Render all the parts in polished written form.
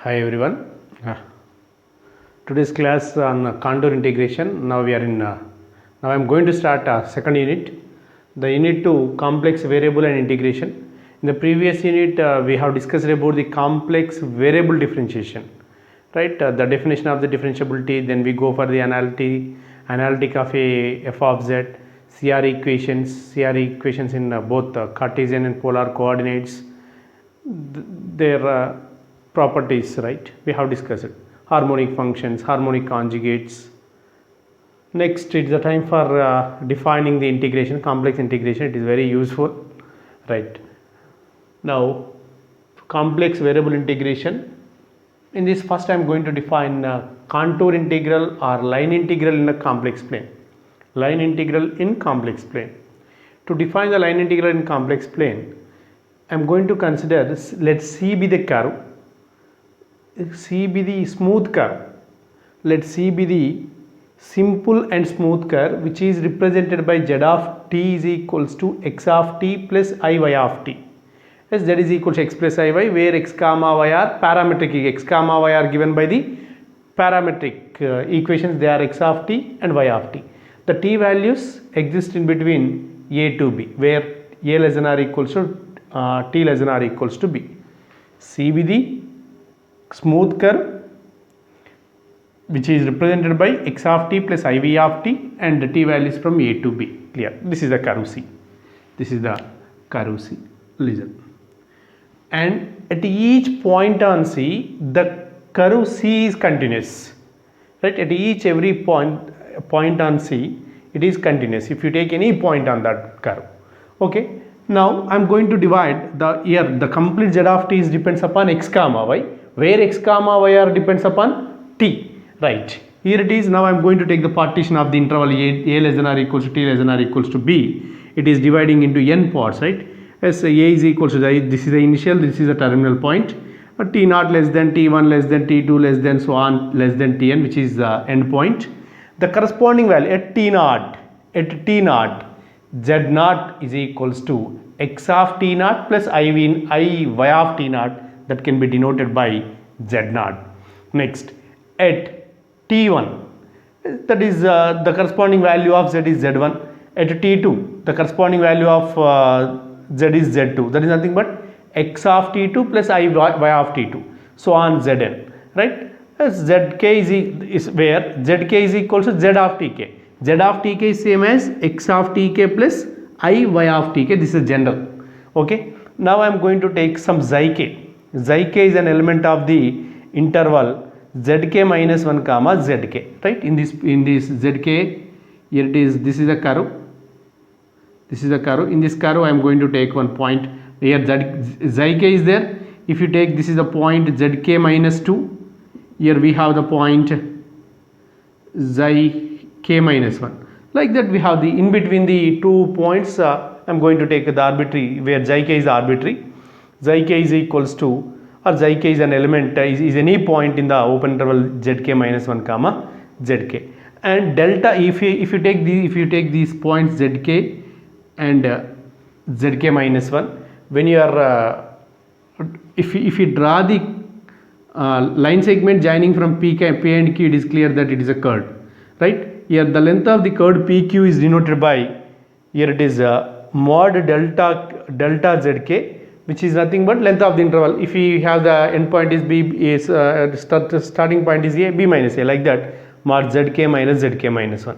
Hi everyone. Today's class on contour integration. Now we are in. Now I am going to start second unit, the unit 2 complex variable and integration. In the previous unit, we have discussed about the complex variable differentiation, right? The definition of the differentiability. Then we go for the analytic of a f of z, CR equations in both Cartesian and polar coordinates. Their properties, right? We have discussed it. Harmonic functions, harmonic conjugates. Next, it's the time for defining the integration, complex integration. It is very useful, right? Now, complex variable integration. In this, first I am going to define contour integral or line integral in a complex plane. Line integral in complex plane. To define the line integral in complex plane, I am going to consider this. Let C be the curve. C be the smooth curve. Let C be the simple and smooth curve which is represented by z of t is equals to x of t plus I y of t. As z is equal to x plus I y, where x comma y are parametric. X comma y are given by the parametric equations. They are x of t and y of t. The t values exist in between a to b, where a less than or equals to t less than or equals to b. C be the smooth curve which is represented by x of t plus iv of t and the t values from a to b. Clear? This is the curve C. This is the curve C. Listen. And at each point on C, the curve C is continuous. Right? At every point on C, it is continuous. If you take any point on that curve. Okay. Now I am going to divide the complete z of t is depends upon x comma y, where x comma y are depends upon t. Right. Here it is. Now I am going to take the partition of the interval a less than or equals to t less than or equals to b. It is dividing into n parts, right? As a is equals to this is the initial, this is the terminal point. T naught less than t1 less than t2 less than so on less than tn, which is the end point. The corresponding value at t naught z naught is equals to x of t naught plus y of t naught, that can be denoted by z naught. Next, at t1, that is the corresponding value of z is z1. At t2, the corresponding value of z is z2. That is nothing but x of t2 plus y of t2, so on zn, right? As zk is where zk is equal to z of tk. Z of tk is same as x of tk plus I y of tk. This is general. Okay. Now I am going to take some zk. Zk is an element of the interval zk minus 1 comma zk. Right. In this zk, here it is. This is a curve. This is a curve. In this curve, I am going to take one point. Here zk is there. If you take this is the point zk minus 2. Here we have the point k minus 1. Like that we have the in between the 2 points. I am going to take the arbitrary, where zk is arbitrary. Zk is equals to, or zk is an element, is any point in the open interval zk minus 1 comma zk. And delta, if you take these points zk and zk minus 1, when you are if you draw the line segment joining from p and q, it is clear that it is a curve, right? Here the length of the curve PQ is denoted by, here it is mod delta zk, which is nothing but length of the interval. If we have the end point is b, is starting point is a, b minus a, like that, mod zk minus 1.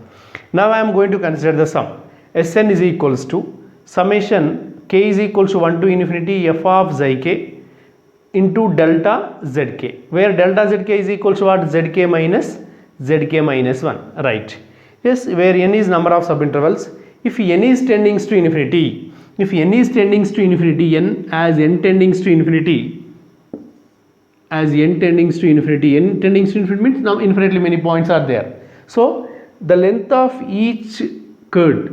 Now I am going to consider the sum. Sn is equals to summation k is equals to 1 to infinity f of zk into delta zk, where delta zk is equals to what? Zk minus 1, right? Yes, where n is number of subintervals. If n is tending to infinity, n as n tending to infinity, means now infinitely many points are there. So the length of each curve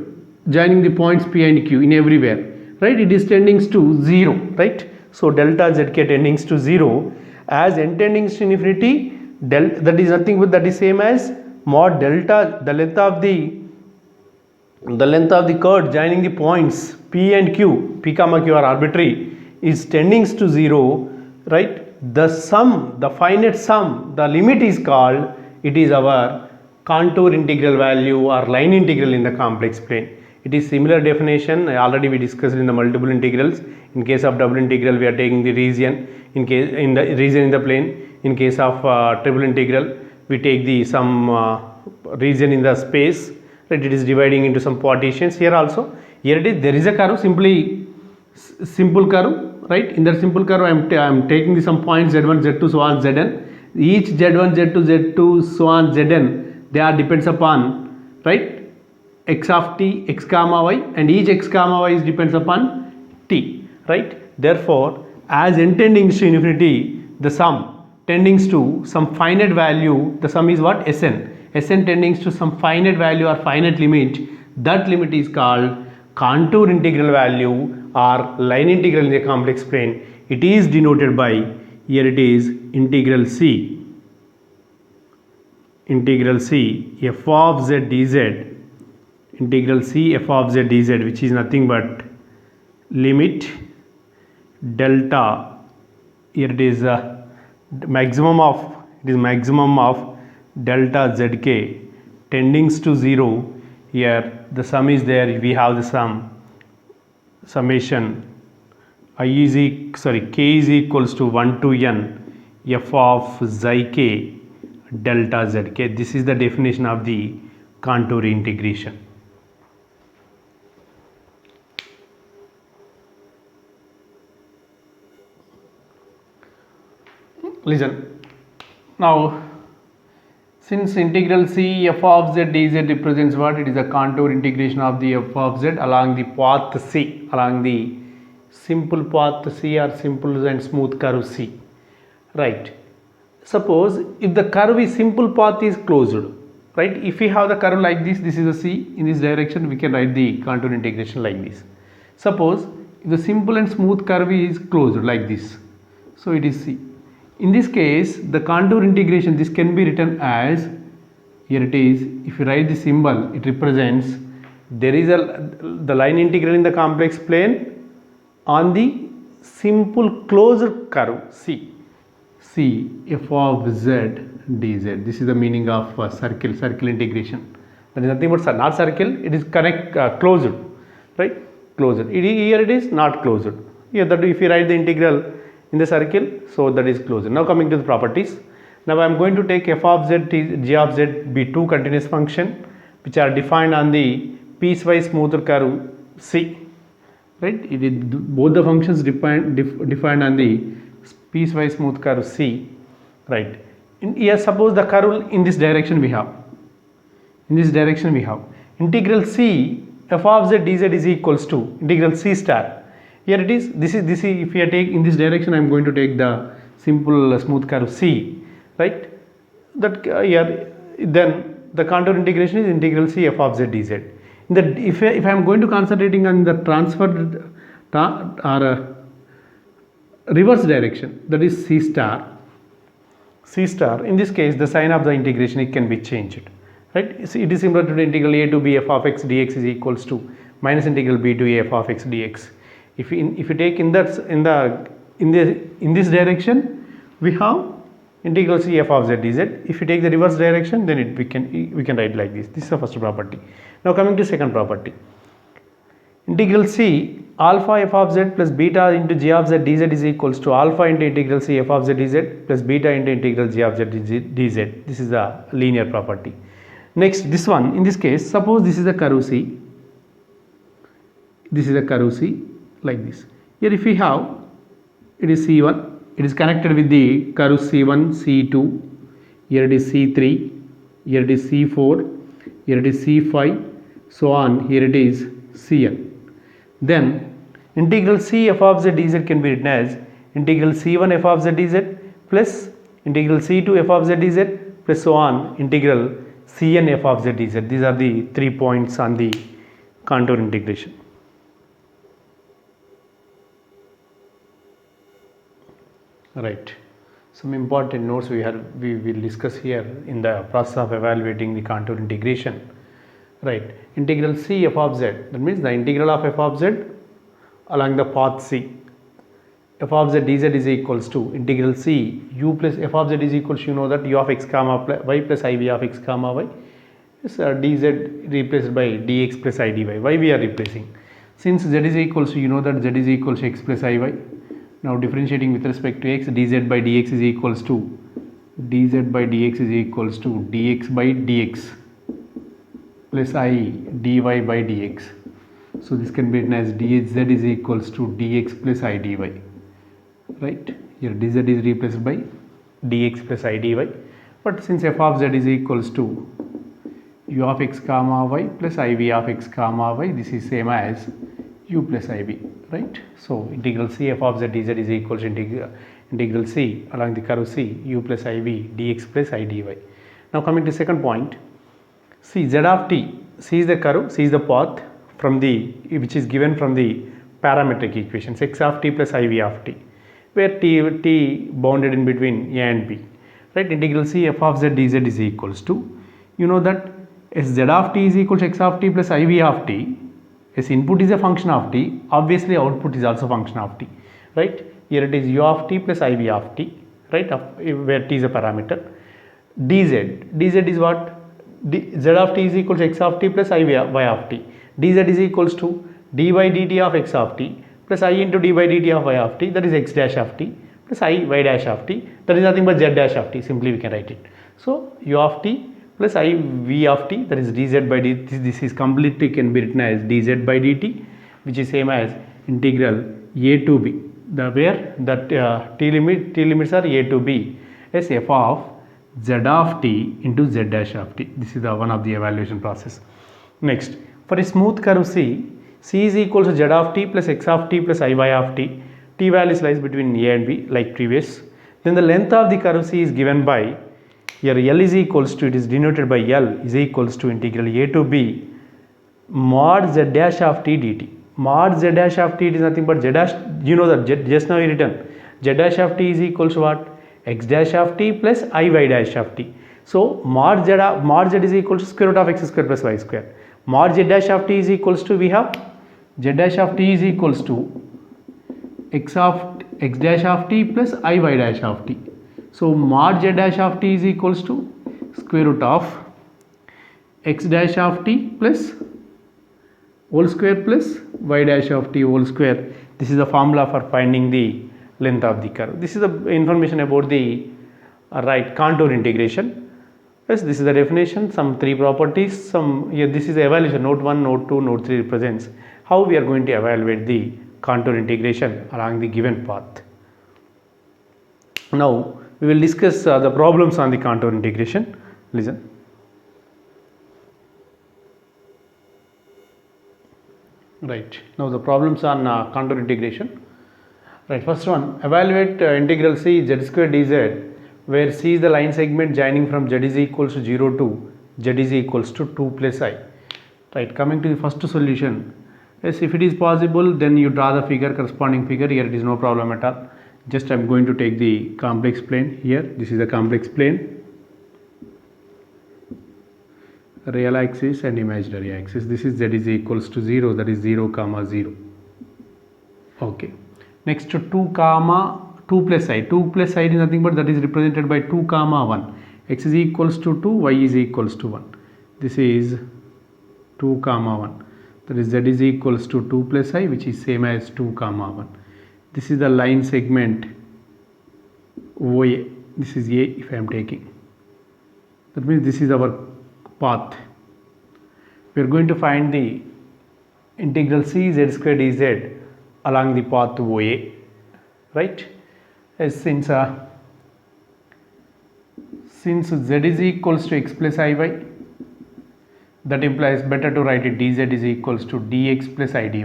joining the points p and q in everywhere, right, it is tending to 0, right? So delta zk tending to 0, as n tending to infinity, that is nothing but that is same as mod delta, the length of the curve joining the points p and q, p comma q are arbitrary, is tending to 0, right? the sum, the finite sum, the limit is called, it is our contour integral value or line integral in the complex plane. It is similar definition already we discussed in the multiple integrals. In case of double integral we are taking the region in the region in the plane. In case of triple integral we take the some region in the space, right? It is dividing into some partitions. Here also, here it is, there is a curve, simply simple curve, right? In that simple curve I am taking the some points z1 z2 so on zn. Each z1 z2 z2 so on zn, they are depends upon, right, x of t, x comma y, and each x comma y is depends upon t, right? Therefore as n tending to infinity, the sum tending to some finite value, the sum is what? Sn. Sn tending to some finite value or finite limit, that limit is called contour integral value or line integral in the complex plane. It is denoted by, here it is integral c f of z dz, integral c f of z dz, which is nothing but limit delta, here it is maximum of delta zk tending to 0. Here the sum is there, we have the sum summation k is equals to 1 to n f of xi k delta zk. This is the definition of the contour integration. Listen, now since integral c f of z dz represents what? It is a contour integration of the f of z along the path c, along the simple path c or simple and smooth curve c, right? Suppose if the curve is simple path is closed, right? If we have the curve like this, this is a c, in this direction we can write the contour integration like this. Suppose if the simple and smooth curve is closed like this, so it is c. In this case the contour integration, this can be written as, here it is, if you write the symbol, it represents, there is the line integral in the complex plane on the simple closed curve c f of z dz. This is the meaning of circle integration. That is nothing but not circle, it is closed, right? Closed. Here it is not closed. Here that if you write the integral in the circle, so that is closed. Now coming to the properties. Now I am going to take f of z, g of z be two continuous function which are defined on the piecewise smooth curve c, right? It is both the functions defined on the piecewise smooth curve c, right? Here suppose the curve in this direction we have, integral c f of z dz is equals to integral c star. Here it is, this is if you take in this direction, I am going to take the simple smooth curve c, right? That here then the contour integration is integral c f of z dz. If I am going to concentrating on the transfer or reverse direction, that is c star, in this case the sign of the integration, it can be changed, right? So it is similar to the integral a to b f of x dx is equals to minus integral b to a f of x dx. If you take in this direction, we have integral c f of z dz. If you take the reverse direction, then we can write like this. This is the first property. Now coming to second property, integral c alpha f of z plus beta into g of z dz is equals to alpha into integral c f of z dz plus beta into integral g of z dz. This is the linear property. Next, this one, in this case, suppose this is a curve c, like this. Here if we have, it is c1, it is connected with the curve c1, c2, here it is c3, here it is c4, here it is c5, so on, here it is cn. Then integral c f of z dz can be written as integral c1 f of z dz plus integral c2 f of z dz plus so on integral cn f of z dz. These are the 3 points on the contour integration. Right. Some important notes we will discuss here in the process of evaluating the contour integration. Right. Integral c f of z, that means the integral of f of z along the path c. f of z dz is equals to integral c u plus f of z is equals to, you know that u of x comma y plus iv of x comma y is dz replaced by dx plus I dy. Why we are replacing? Since z is equals to, you know that z is equals to x plus iy. Now differentiating with respect to x, dz by dx is equals to dz by dx is equals to dx by dx plus I dy by dx. So this can be written as dz is equals to dx plus I dy. Right, here dz is replaced by dx plus I dy, but since f of z is equals to u of x comma y plus iv of x comma y, this is same as u plus iv, right? So integral c f of z dz is equals to integral c along the curve c u plus iv dx plus I dy. Now coming to second point, see z of t, c is the curve, c is the path from the which is given from the parametric equations x of t plus iv of t, where t bounded in between a and b, right? Integral c f of z dz is equals to, you know that as z of t is equal to x of t plus iv of t, as input is a function of t, obviously output is also function of t, right? Here it is u of t plus iv of t, right, where t is a parameter. dz is what? Z of t is equal to x of t plus iv y of t. dz is equals to d by dt of x of t plus I into d by dt of y of t, that is x dash of t, plus I y dash of t, that is nothing but z dash of t. Simply we can write it. So u of t plus I v of t, that is dz by dt. This is completely can be written as dz by dt, which is same as integral a to b, the where that t limits are a to b, as f of z of t into z dash of t. This is the one of the evaluation process. Next, for a smooth curve c, c is equal to z of t plus x of t plus iy of t. T values lies between a and b like previous. Then the length of the curve c is given by, here L is equals to, it is denoted by L is equals to integral a to b mod z dash of t dt. Mod z dash of t, it is nothing but z dash, you know that just now we written z dash of t is equals to what? X dash of t plus I y dash of t. So mod z is equals to square root of x square plus y square. Mod z dash of t is equals to, we have z dash of t is equals to x dash of t plus I y dash of t. So mod z dash of t is equals to square root of x dash of t plus whole square plus y dash of t whole square. This is the formula for finding the length of the curve. This is the information about the right contour integration. Yes, this is the definition, some three properties, some here this is the evaluation, note 1, note 2, note 3 represents how we are going to evaluate the contour integration along the given path. Now we will discuss the problems on the contour integration. Listen. Right, now the problems on contour integration. Right, first one, evaluate integral c z square dz, where c is the line segment joining from z is equals to 0 to z is equals to 2 plus I. Right, coming to the first solution, yes, if it is possible then you draw the figure, corresponding figure. Here it is no problem at all. Just I am going to take the complex plane here. This is the complex plane, real axis and imaginary axis. This is z is equals to 0, that is 0 comma 0. Okay, next to 2 comma 2 plus I. 2 plus I is nothing but that is represented by 2 comma 1. X is equals to 2, y is equals to 1. This is 2 comma 1, that is z is equals to 2 plus I, which is same as 2 comma 1. This is the line segment OA. This is A if I am taking. That means this is our path. We are going to find the integral c z square dz along the path OA, right? As since z is equals to x plus iy, that implies better to write it dz is equals to dx plus I dy.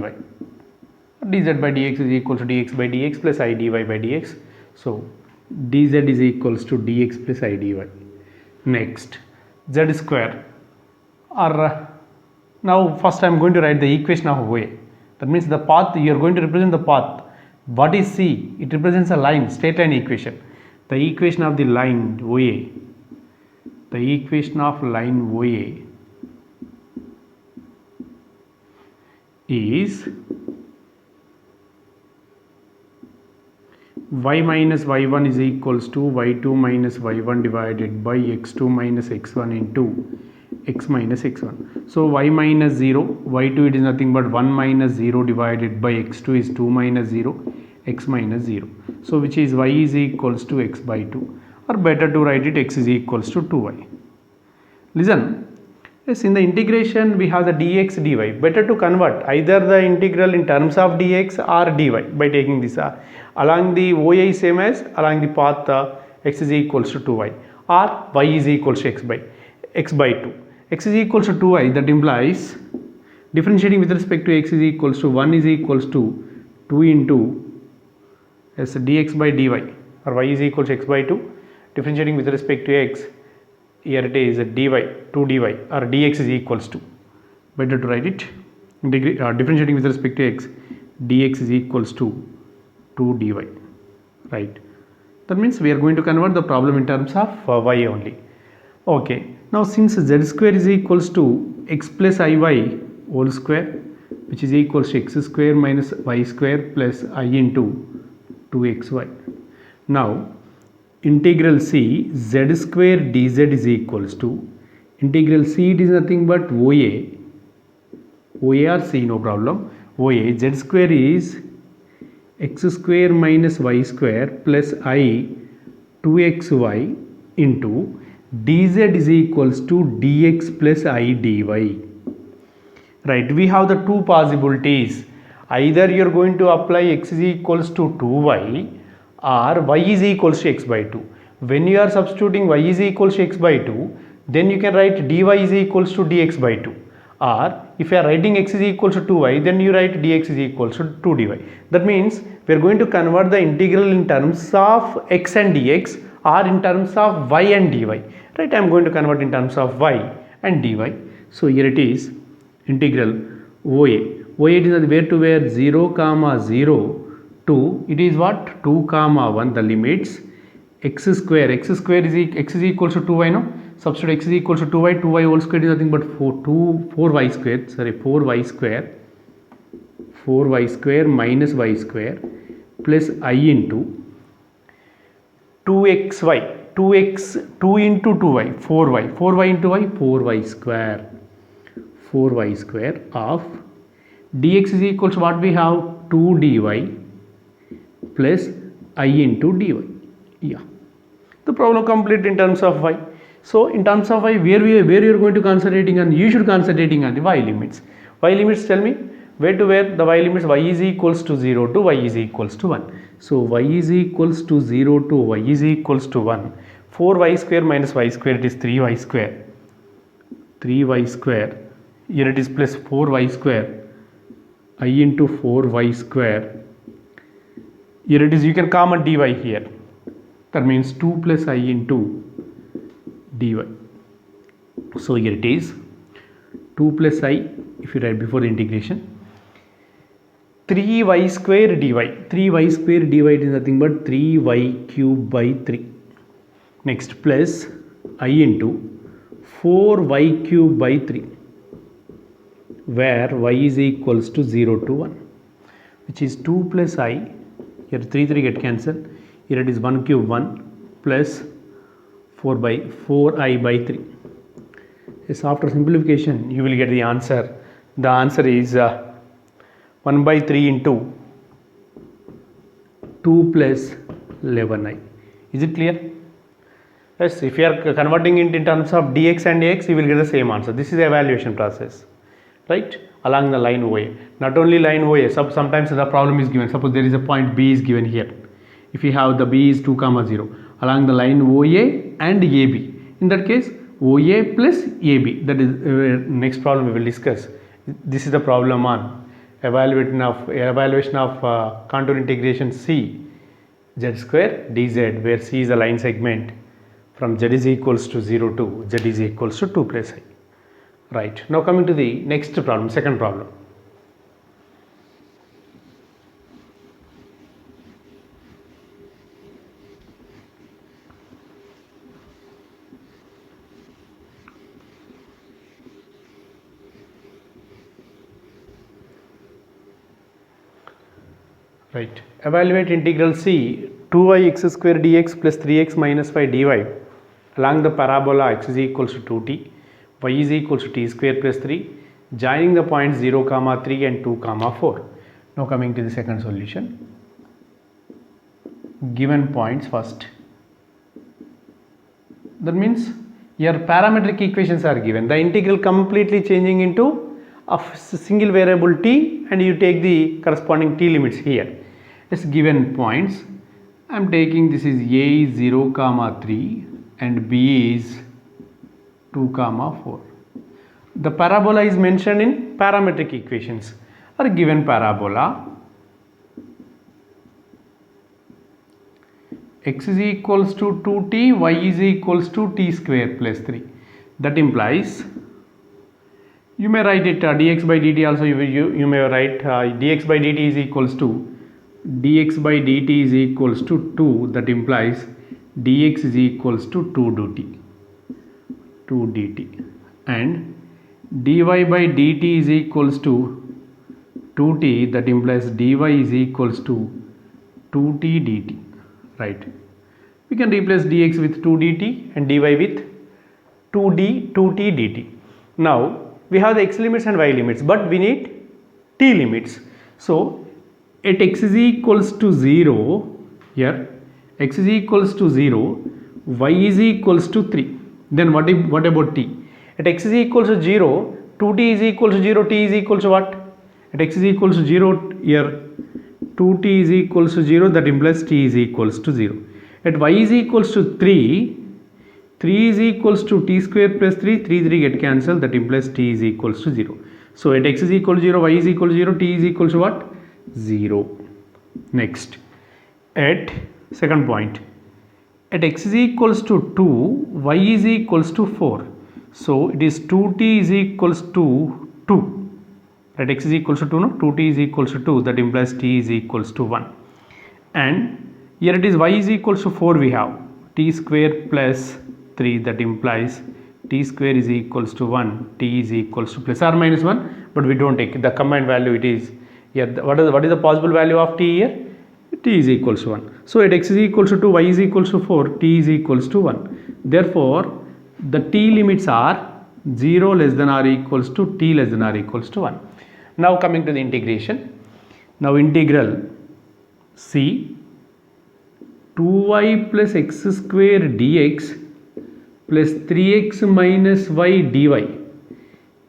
Dz by dx is equal to dx by dx plus I dy by dx. So dz is equals to dx plus I dy. Next, z square, or now first I am going to write the equation of OA. That means the path, you are going to represent the path. What is C? It represents a line, straight line equation. The equation of the line OA, the equation of line OA is y minus y1 is equals to y2 minus y1 divided by x2 minus x1 into x minus x1. So y minus 0, y2 it is nothing but 1 minus 0 divided by x2 is 2 minus 0, x minus 0. So which is y is equals to x by 2, or better to write it x is equals to 2y. Listen, yes, in the integration we have the dx dy. Better to convert either the integral in terms of dx or dy by taking this along the OA is same as along the path x is equals to 2y, or y is equals to x by 2. X is equals to 2y, that implies differentiating with respect to x is equals to 1 is equals to 2 into as dx by dy, or y is equals to x by 2. Differentiating with respect to x, here it is dy, 2 dy, or dx is equals to, better to write it, differentiating with respect to x, dx is equals to 2 dy, right? That means we are going to convert the problem in terms of y only. Okay, now since z square is equals to x plus iy whole square, which is equals to x square minus y square plus I into 2xy. Now integral c z square dz is equals to integral c, it is nothing but OA or c, no problem. OA z square is x square minus y square plus I 2xy into dz is equals to dx plus I dy. Right, we have the two possibilities. Either you are going to apply x is equals to 2y or y is equals to x by 2. When you are substituting y is equals to x by 2, then you can write dy is equals to dx by 2. Or if you are writing x is equals to 2y, then you write dx is equals to 2 dy. That means we are going to convert the integral in terms of x and dx or in terms of y and dy. Right, I am going to convert in terms of y and dy. So here it is integral OA. OA it is where to where 0 comma 0 to it is what 2 comma 1, the limits x square is x is equals to 2y, no, substitute x is equals to 2y whole square is nothing but 4y square minus y square plus I into 2xy 2 into 2y 4y into y 4y square of dx is equals to what we have 2 dy plus I into dy. Yeah, the problem complete in terms of y. So in terms of y, where you are going to concentrating on, you should concentrating on the y limits. Y limits, tell me where to where the y limits, y is equals to 0 to y is equals to 1. So y is equals to 0 to y is equals to 1. 4y square minus y square, it is 3y square. Here it is plus 4y square I into 4y square. Here it is, you can common dy here, that means 2 plus I into dy. So here it is 2 plus I, if you write before the integration, 3y square dy. 3y square dy it is nothing but 3y cube by 3. Next plus I into 4y cube by 3, where y is equals to 0 to 1, which is 2 plus I, here 3 get cancelled, here it is 1 cube 1 plus 4i by 3. Yes, after simplification you will get the answer. The answer is 1 by 3 into 2 plus 11i. Is it clear? Yes, if you are converting it in terms of dx and ax, you will get the same answer. This is the evaluation process, right, along the line OA. Not only line OA, sometimes the problem is given, suppose there is a point B is given here. If you have the B is 2 comma 0 along the line OA and AB, in that case OA plus AB, that is next problem we will discuss. This is the problem on evaluation of contour integration C z square dz, where C is a line segment from z is equals to 0 to z is equals to 2 plus I. Right, now coming to the next problem, second problem. Right, evaluate integral C 2y x square dx plus 3x minus y dy along the parabola x is equals to 2t, y is equals to t square plus 3, joining the points 0 comma 3 and 2 comma 4. Now coming to the second solution. Given points first. That means your parametric equations are given. The integral completely changing into a single variable t, and you take the corresponding t limits here. It's given points. I am taking this is a is 0 comma 3 and b is 2 comma 4. The parabola is mentioned in parametric equations. Or given parabola x is equals to 2t, y is equals to t square plus 3. That implies, you may write it dx by dt also, you may write dx by dt is equals to dx by dt is equals to 2. That implies dx is equals to 2 dt and dy by dt is equals to 2t. That implies dy is equals to 2t dt. Right, we can replace dx with 2 dt and dy with 2t dt. Now we have the x limits and y limits, but we need t limits. So at x is equals to 0, here x is equals to 0, y is equals to 3. Then what about t? At x is equals to 0, 2t is equals to 0, t is equals to what? At x is equals to 0, here 2t is equals to 0, that implies t is equals to 0. At y is equals to 3, 3 is equals to t square plus 3, 3 get cancelled, that implies t is equals to 0. So at x is equal to 0, y is equal to 0, t is equals to what? 0. Next, at second point, at x is equals to 2, y is equals to 4. So it is 2t is equals to 2. At x is equals to 2, no? 2t is equals to 2, that implies t is equals to 1. And here it is y is equals to 4, we have t square plus 3, that implies t square is equals to 1, t is equals to plus or minus 1, but we don't take the combined value. It is here, what is the possible value of t here? T is equals to 1. So at x is equals to 2, y is equals to 4, t is equals to 1. Therefore the t limits are 0 less than or equals to t less than or equals to 1. Now coming to the integration. Now integral c 2y plus x square dx plus 3x minus y dy.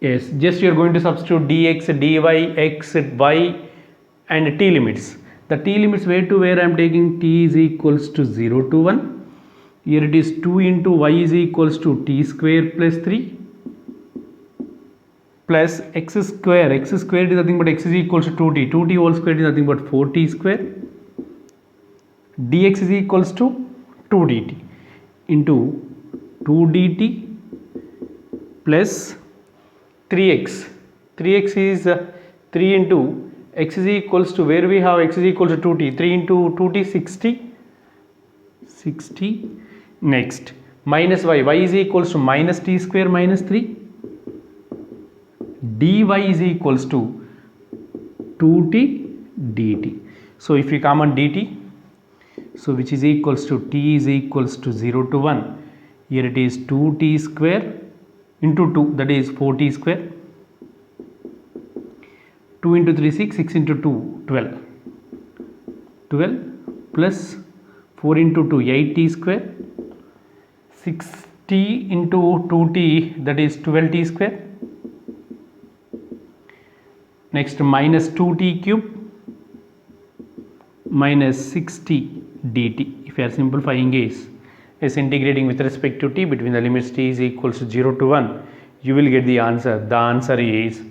Yes, just you are going to substitute dx, dy, x, y and t limits. The t limits where to where I am taking t is equals to 0 to 1. Here it is 2 into y is equals to t square plus 3 plus x square is nothing but x is equals to 2t whole square is nothing but 4t square, dx is equals to 2 dt into 2 dt plus 3x is 3 into x is equals to, where we have x is equals to 2t, 3 into 2t 60. Next, minus y is equals to minus t square minus 3, dy is equals to 2t dt. So if we common dt, so which is equals to t is equals to 0 to 1, here it is 2t square into 2, that is 4t square, 2 into 3 6, 6 into 2 12 plus 4 into 2 8t square, 6t into 2t, that is 12t square. Next, minus 2t cube minus 6t dt. If you are simplifying is integrating with respect to t between the limits t is equals to 0 to 1, you will get the answer. The answer is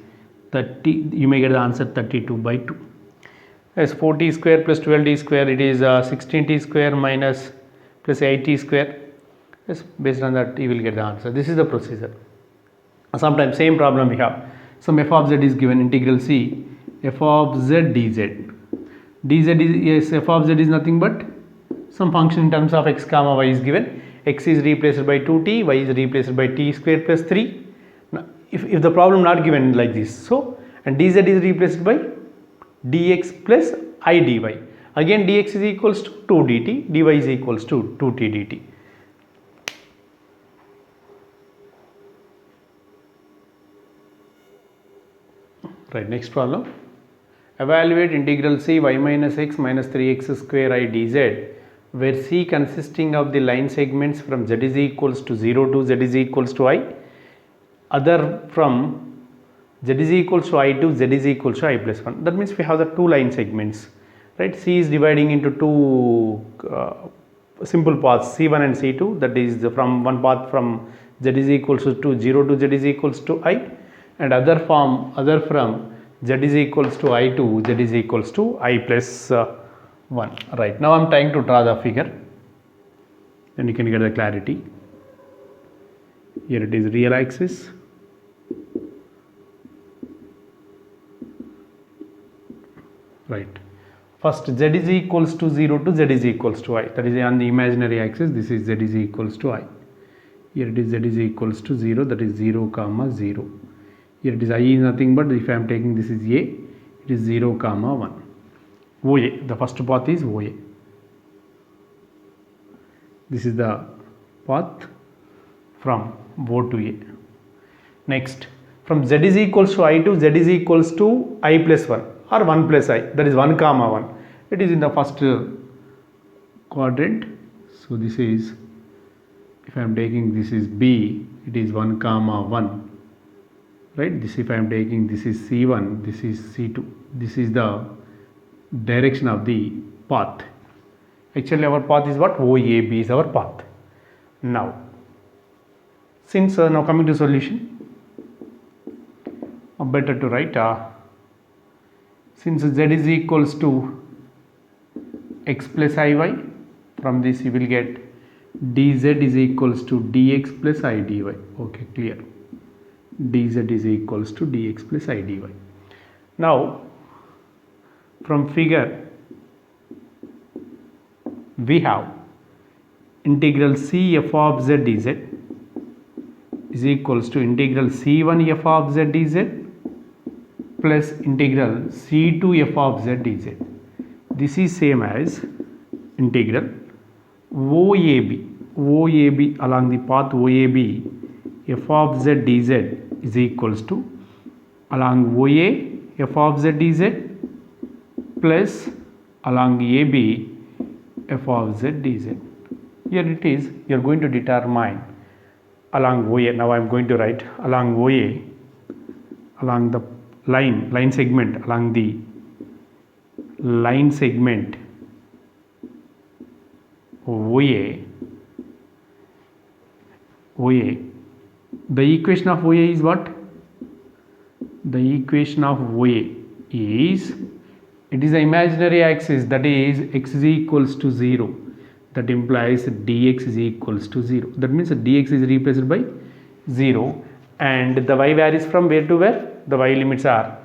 30, you may get the answer 32 by 2. As 4t square plus 12t square, it is 16t square minus plus 8t square. Yes, based on that you will get the answer. This is the procedure. Sometimes same problem we have. Some f of z is given, integral c f of z dz. Dz is, yes, f of z is nothing but some function in terms of x comma y is given. X is replaced by 2t, y is replaced by t square plus 3. Now, if the problem not given like this, so and dz is replaced by dx plus I dy. Again dx is equals to 2 dt, dy is equals to 2t dt. Right, next problem. Evaluate integral c y minus x minus 3x square I dz, where c consisting of the line segments from z is equals to 0 to z is equals to I, other from z is equals to I to z is equals to I plus 1. That means we have the two line segments, right? C is dividing into two simple paths, C1 and C2, that is from one path from z is equals to 0 to z is equals to I, and other from z is equals to I to z is equals to I plus 1. Right, now I am trying to draw the figure, then you can get the clarity. Here it is real axis, right. First z is equals to 0 to z is equals to I, that is on the imaginary axis. This is z is equals to I. Here it is z is equals to 0, that is 0 comma 0. Here it is I is nothing but, if I am taking this is a, it is 0 comma 1. OA, the first path is OA. This is the path from O to A. Next, from z is equals to I to z is equals to I plus 1 or 1 plus I, that is 1 comma 1. It is in the first quadrant. So this is, if I am taking this is B, it is 1 comma 1. Right, this if I am taking this is C1, this is C2, this is the direction of the path. Actually our path is what? OAB is our path. Now since now coming to solution, better to write since z is equals to x plus iy, from this you will get dz is equals to dx plus I dy. Okay, clear. Dz is equals to dx plus I dy. Now from figure we have integral c f of z dz is equals to integral c1 f of z dz plus integral c2 f of z dz. This is same as integral OAB along the path OAB f of z dz is equals to along OA f of z dz plus along AB f of z dz. Here it is, you are going to determine along OA. Now I am going to write along OA, along the line segment, along the line segment OA, the equation of OA is what? The equation of OA is, it is an imaginary axis, that is x is equals to 0, that implies dx is equals to 0. That means dx is replaced by 0 and the y varies from where to where? The y limits are,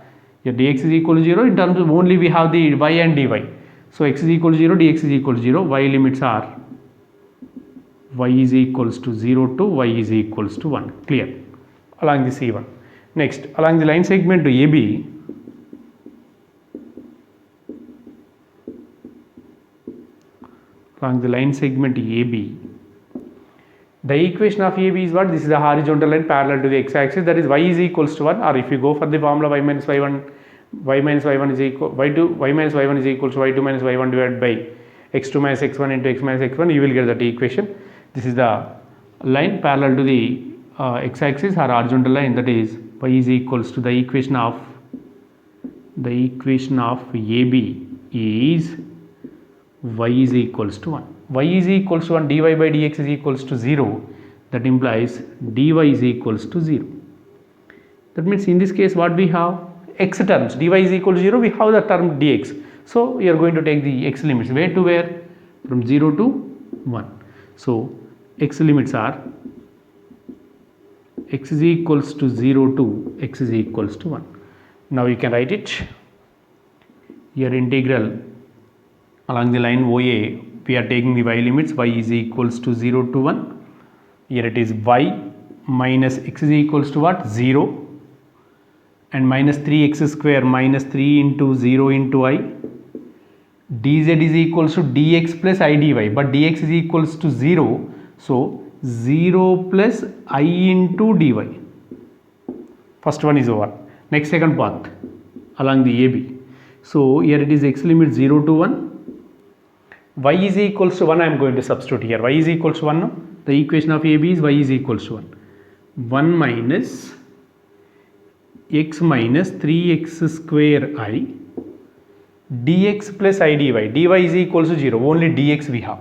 here dx is equal to 0, in terms of only we have the y and dy. So x is equal to 0, dx is equal to 0, y limits are y is equals to 0 to y is equals to 1. Clear? Along the C1. Next, along the line segment to AB, along the line segment AB, the equation of AB is what? This is a horizontal line parallel to the x-axis, that is y is equals to 1, or if you go for the formula y minus y1 is equal y minus y1 is equals to y2 minus y1 divided by x2 minus x1 into x minus x1, you will get that equation. This is the line parallel to the x-axis or horizontal line, that is y is equals to the equation of AB is y is equals to 1. Y is equals to 1, dy by dx is equals to 0, that implies dy is equals to 0. That means in this case what we have? X terms, dy is equal to 0, we have the term dx. So we are going to take the x limits, where to where? From 0 to 1. So x limits are x is equals to 0 to x is equals to 1. Now you can write it. Here integral along the line OA, we are taking the y limits, y is equals to 0 to 1. Here it is y minus x is equals to what? 0, and minus 3x square minus 3 into 0 into I, dz is equals to dx plus I dy, but dx is equals to 0, so 0 plus I into dy. First one is over. Next second path along the AB. So here it is x limit 0 to 1. Y is equals to 1. I am going to substitute here. Y is equals to 1. No? The equation of AB is y is equals to 1. 1 minus x minus 3x square I dx plus I dy. dy is equals to 0. Only dx we have.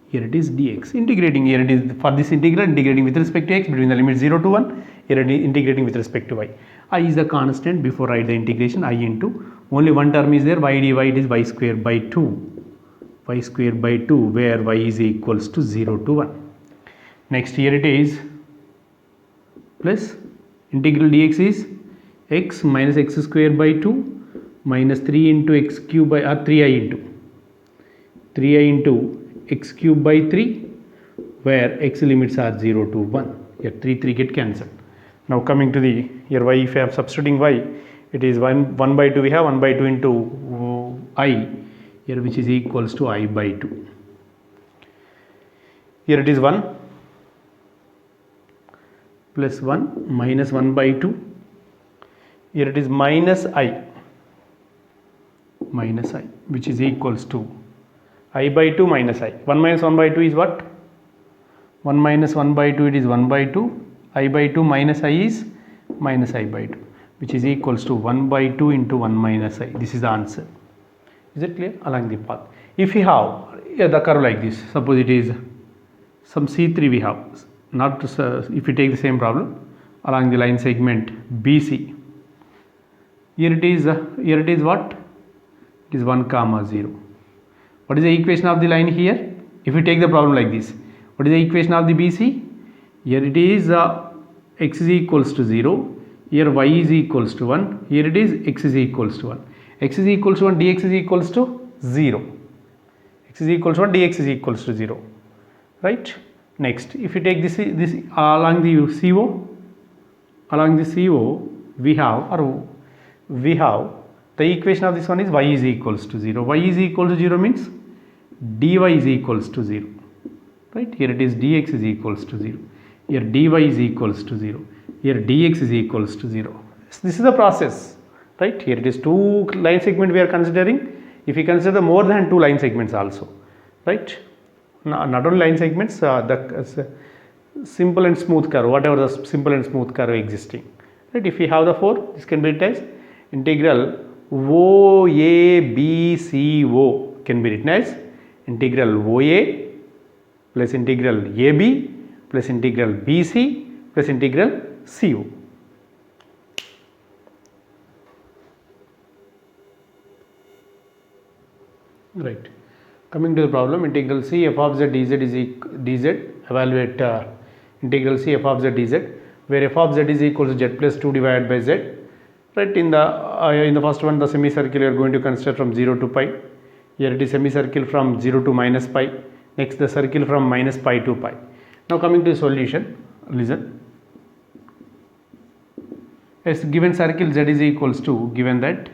Here it is dx. Integrating, here it is for this integral, integrating with respect to x between the limit 0 to 1. Here it is integrating with respect to y. I is the constant. Before write the integration, I into only one term is there, y dy, it is y square by 2. Y square by 2, where y is equals to 0 to 1. Next, here it is plus integral dx is x minus x square by 2 minus 3 into x cube by 3i into x cube by 3, where x limits are 0 to 1. Here 3 get cancelled. Now coming to the here y, if I am substituting y, it is 1 by 2, we have 1 by 2 into I here, which is equals to I by 2. Here it is 1 plus 1 minus 1 by 2. Here it is minus I, which is equals to I by 2 minus I. 1 minus 1 by 2 is what? 1 minus 1 by 2, it is 1 by 2. I by 2 minus I is minus I by 2, which is equals to 1 by 2 into 1 minus I. This is the answer. Is it clear? Along the path. If we have the curve like this, suppose it is some C3 we have, not to, if we take the same problem along the line segment BC. Here it is what? It is 1 comma 0. What is the equation of the line here? If we take the problem like this, what is the equation of the BC? Here it is x is equals to 0, here y is equals to 1, here it is x is equals to 1. X is equals to 1, dx is equals to 0. X is equals to 1, dx is equals to 0. Right? Next, if you take this along the CO, we have the equation of this one is y is equals to 0. Y is equal to 0 means dy is equals to 0. Right? Here it is dx is equals to 0. Here dy is equals to 0. Here dx is equals to 0. This is the process. Right? Here it is 2 line segment we are considering. If we consider more than 2 line segments also. Right? Not only line segments, the simple and smooth curve, whatever the simple and smooth curve existing. Right? If we have the 4, this can be written as integral OABCO can be written as integral OA plus integral AB plus integral BC plus integral CO. Right. Coming to the problem, integral C f of z dz is dz. Evaluate integral C f of z dz, where f of z is equal to z plus 2 divided by z. Right. In the first one, the semicircle you are going to consider from 0 to pi. Here it is semicircle from 0 to minus pi. Next, the circle from minus pi to pi. Now coming to the solution, listen. As given circle z is equals to, given that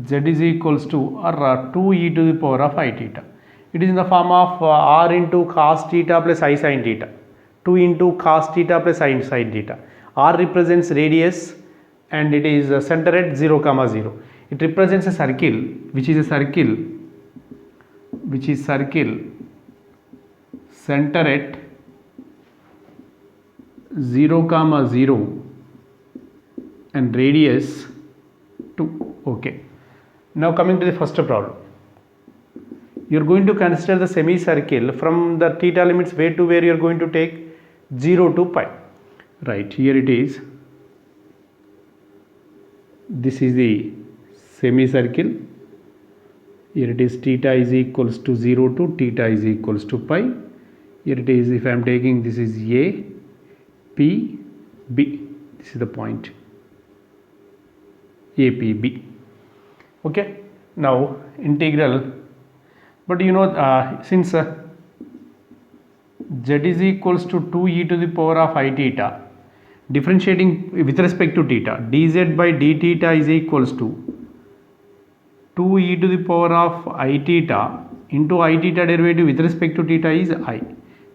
z is equals to or 2e to the power of I theta. It is in the form of r into cos theta plus I sin theta. 2 into cos theta plus I sin theta. R represents radius and it is center at 0 comma 0. It represents a circle which is center at 0 comma 0 and radius 2. Okay. Now coming to the first problem. You are going to consider the semicircle from the theta limits where to where you are going to take 0 to pi. Right, here it is. This is the semicircle. Here it is theta is equals to 0 to theta is equals to pi. Here it is, if I am taking, this is A, P, B. This is the point A, P, B. Okay. Now integral, but you know since z is equals to 2e to the power of I theta, differentiating with respect to theta, dz by d theta is equals to 2 e to the power of I theta into I theta derivative with respect to theta is I.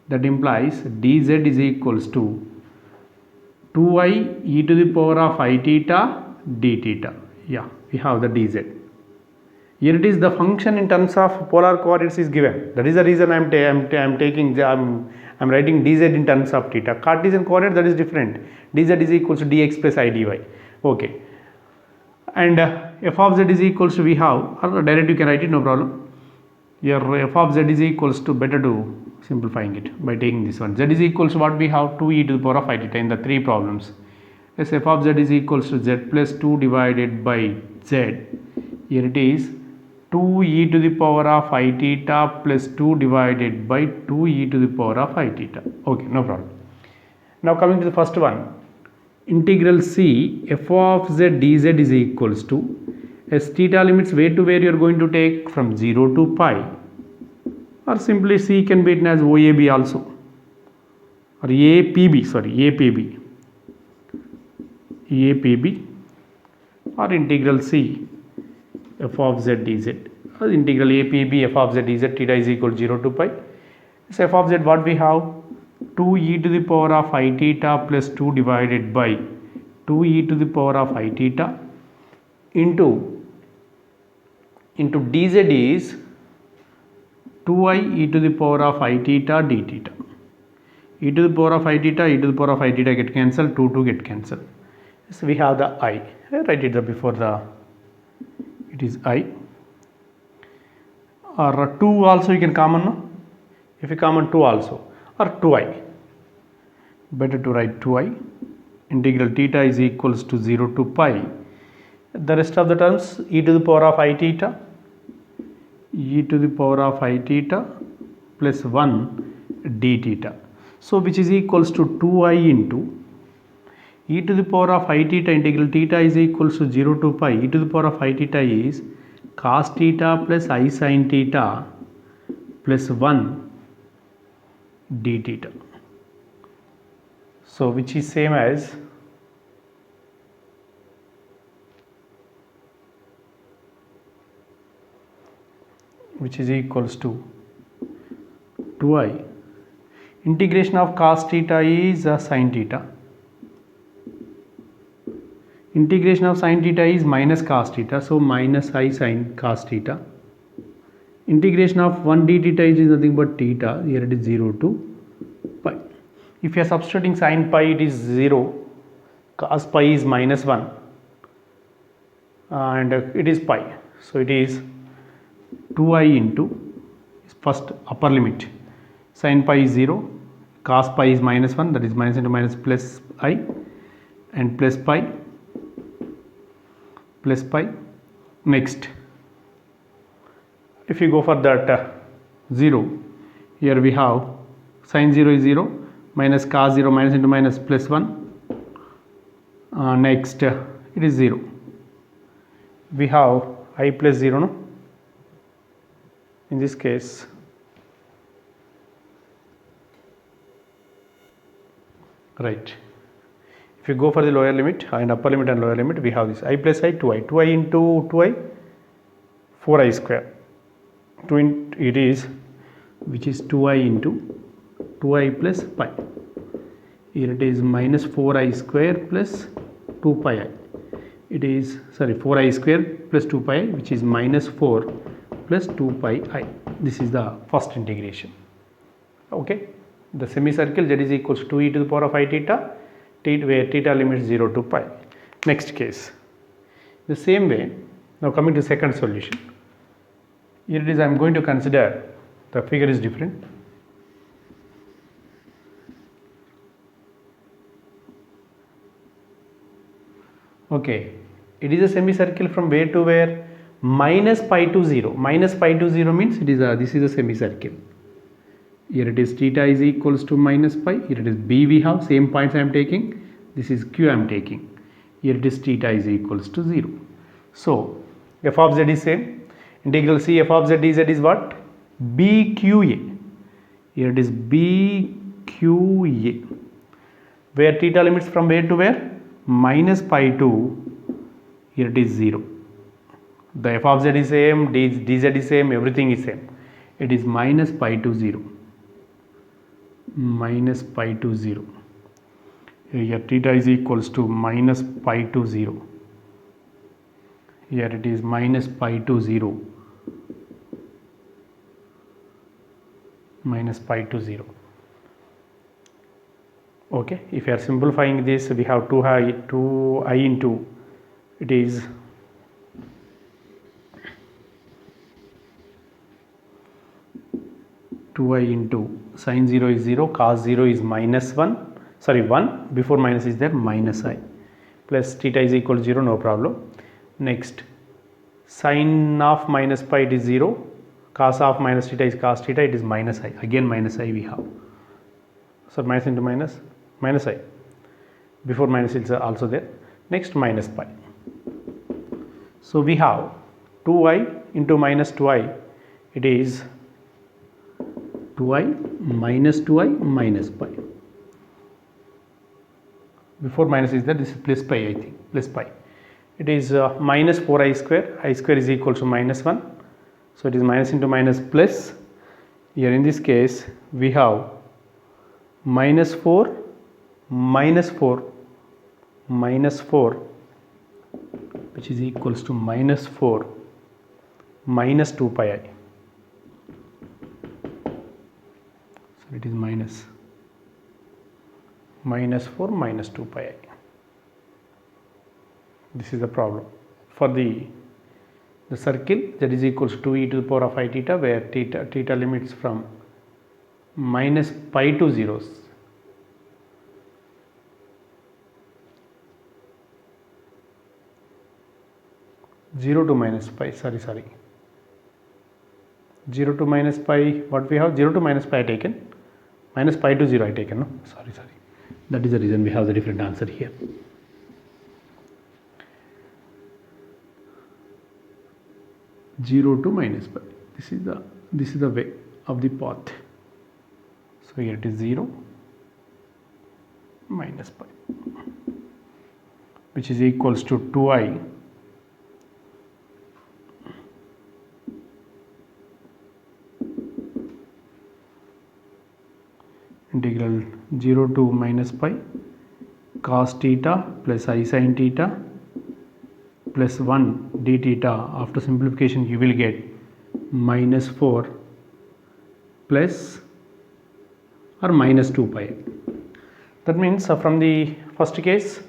That implies dz is equals to 2i e to the power of I theta d theta. Yeah, we have the dz. Here it is the function in terms of polar coordinates is given. That is the reason I'm writing dz in terms of theta. Cartesian coordinate, that is different. Dz is equals to dx plus I dy. Okay. And f of z is equals to, we have, or direct you can write it, no problem. Here f of z is equals to, better to simplifying it by taking this one. Z is equals to what we have, 2 e to the power of I theta in the three problems. Yes, f of z is equals to z plus 2 divided by z. Here it is 2 e to the power of I theta plus 2 divided by 2 e to the power of I theta. Okay, no problem. Now coming to the first one, integral c f of z dz is equals to, as theta limits where to where you are going to take from 0 to pi, or simply c can be written as OAB also, or APB, sorry, APB, or integral c f of z dz, or integral APB f of z dz, theta is equal to 0 to pi. So f of z, what we have, 2 e to the power of I theta plus 2 divided by 2 e to the power of I theta into dz is 2i e to the power of I theta d theta. E to the power of I theta, e to the power of I theta get cancelled, 2 get cancelled. So we have the I write it before the, it is I, or 2 also you can common, no? If you common 2 also, or 2i, better to write 2i. Integral theta is equals to 0 to pi. The rest of the terms, e to the power of I theta, e to the power of I theta plus 1 d theta. So which is equals to 2i into e to the power of I theta, integral theta is equals to 0 to pi. E to the power of I theta is cos theta plus I sin theta plus 1 d theta. So which is same as which is equals to 2i. Integration of cos theta is sin theta. Integration of sin theta is minus cos theta, so minus I sin cos theta. Integration of 1 d theta is nothing but theta. Here it is 0 to pi. If you are substituting sin pi, it is 0, cos pi is minus 1, and it is pi. So it is 2i into first upper limit, sin pi is 0, cos pi is minus 1, that is minus into minus plus I, and plus pi. Next, if you go for that 0, here we have sin 0 is 0, minus cos 0, minus into minus plus 1. Next, it is 0. We have I plus 0, no? In this case, right. If you go for the lower limit and upper limit and lower limit, we have this I plus I, 2i. 2i into 2i, 4i square. It is, which is 2i into 2i plus pi. Here it is minus 4i square plus 2 pi I. It is, sorry, 4i square plus 2 pi I, which is minus 4 plus 2 pi I. This is the first integration. Okay. The semicircle z is equals to 2e to the power of I theta, where theta limits 0 to pi. Next case, the same way. Now coming to second solution. Here it is, I am going to consider, the figure is different. Okay, it is a semicircle from where to where? Minus pi to 0. Minus pi to 0 means it is this is a semicircle. Here it is theta is equals to minus pi. Here it is b, we have same points I am taking. This is q I am taking. Here it is theta is equals to 0. So f of z is same. Integral c f of z dz is what? bqa. Here it is bqa. Where theta limits from where to where? Minus pi to, here it is 0. The f of z is same, dz is same, everything is same. It is minus pi to 0. Minus pi to 0. Here theta is equals to minus pi to 0. Here it is minus pi to 0. Minus pi to 0. Okay, if you are simplifying this, we have 2i into, it is 2i into sin 0 is 0, cos 0 is minus 1, sorry 1, before minus is there, minus I, plus theta is equal to 0, no problem. Next, sin of minus pi it is 0, cos of minus theta is cos theta, it is minus I, again minus I we have. So minus into minus, minus I, before minus is also there. Next, minus pi. So we have 2i into minus 2i, it is 2i minus pi. Before minus is there, this is plus pi, I think, plus pi. It is minus 4i square, I square is equal to minus 1. So it is minus into minus plus. Here in this case, we have minus 4, minus 4, minus 4, which is equals to minus 4, minus 2 pi I. So it is minus 4, minus 2 pi I. This is the problem for the circle that is equals to 2e to the power of I theta, where theta limits from minus pi to 0. Zero to minus pi, sorry, 0 to minus pi, what we have, 0 to minus pi I taken, minus pi to 0 I taken, no, sorry, that is the reason we have the different answer here. Zero to minus pi, this is the way of the path. So here it is 0 minus pi, which is equals to 2i integral 0 to minus pi cos theta plus I sin theta plus 1 d theta. After simplification you will get minus 4 plus or minus 2 pi. That means from the first case,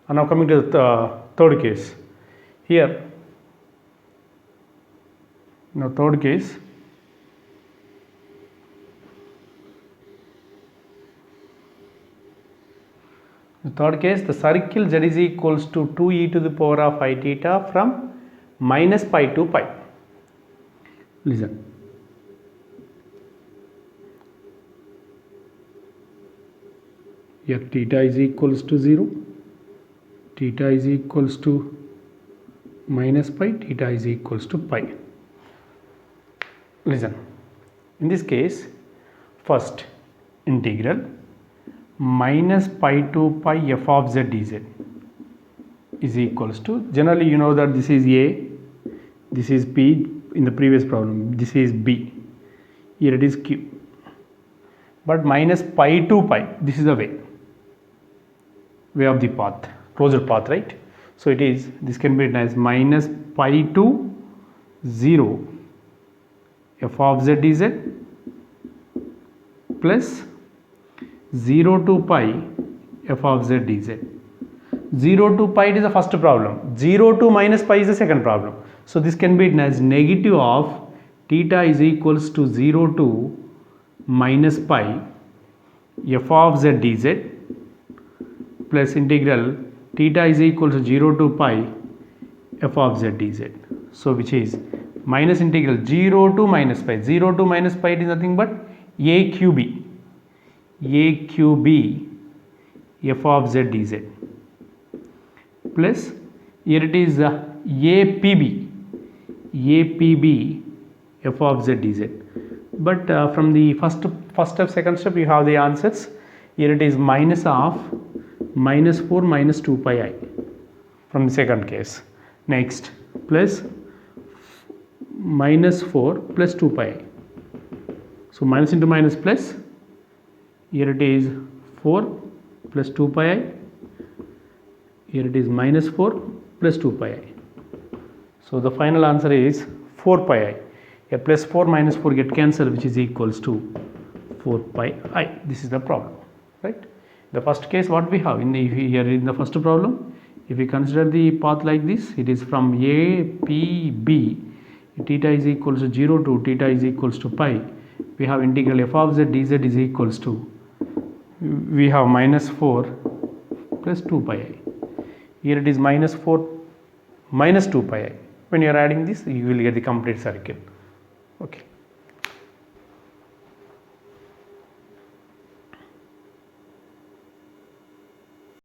now coming to the third case. Here, now third case, the circle z is equals to 2e to the power of I theta from minus pi to pi. Listen. Here theta is equals to 0, theta is equals to minus pi, theta is equals to pi. Listen. In this case, first integral minus pi to pi f of z dz is equals to, generally you know that this is a, this is p in the previous problem, this is b, here it is q, but minus pi to pi, this is the way of the path, closed path, right? So it is, this can be written as minus pi to 0 f of z dz plus 0 to pi f of z dz. 0 to pi, it is the first problem, 0 to minus pi is the second problem. So this can be written as negative of theta is equals to 0 to minus pi f of z dz plus integral theta is equal to 0 to pi f of z dz. So which is minus integral 0 to minus pi, 0 to minus pi, it is nothing but a qb f of z dz plus here it is apb f of z dz. But from the first step, second step, you have the answers. Here it is minus of minus 4 minus 2 pi I from the second case. Next, plus minus 4 plus 2 pi I. So minus into minus plus, here it is 4 plus 2 pi I, here it is minus 4 plus 2 pi I. So the final answer is 4 pi I. A plus 4 minus 4 get cancelled, which is equals to 4 pi I. This is the problem, right? The first case what we have here in the first problem, if we consider the path like this, it is from A, P, B, theta is equals to 0 to theta is equals to pi. We have integral f of z dz is equals to, we have minus 4 plus 2 pi I. Here it is minus 4 minus 2 pi I. When you are adding this, you will get the complete circle. Okay.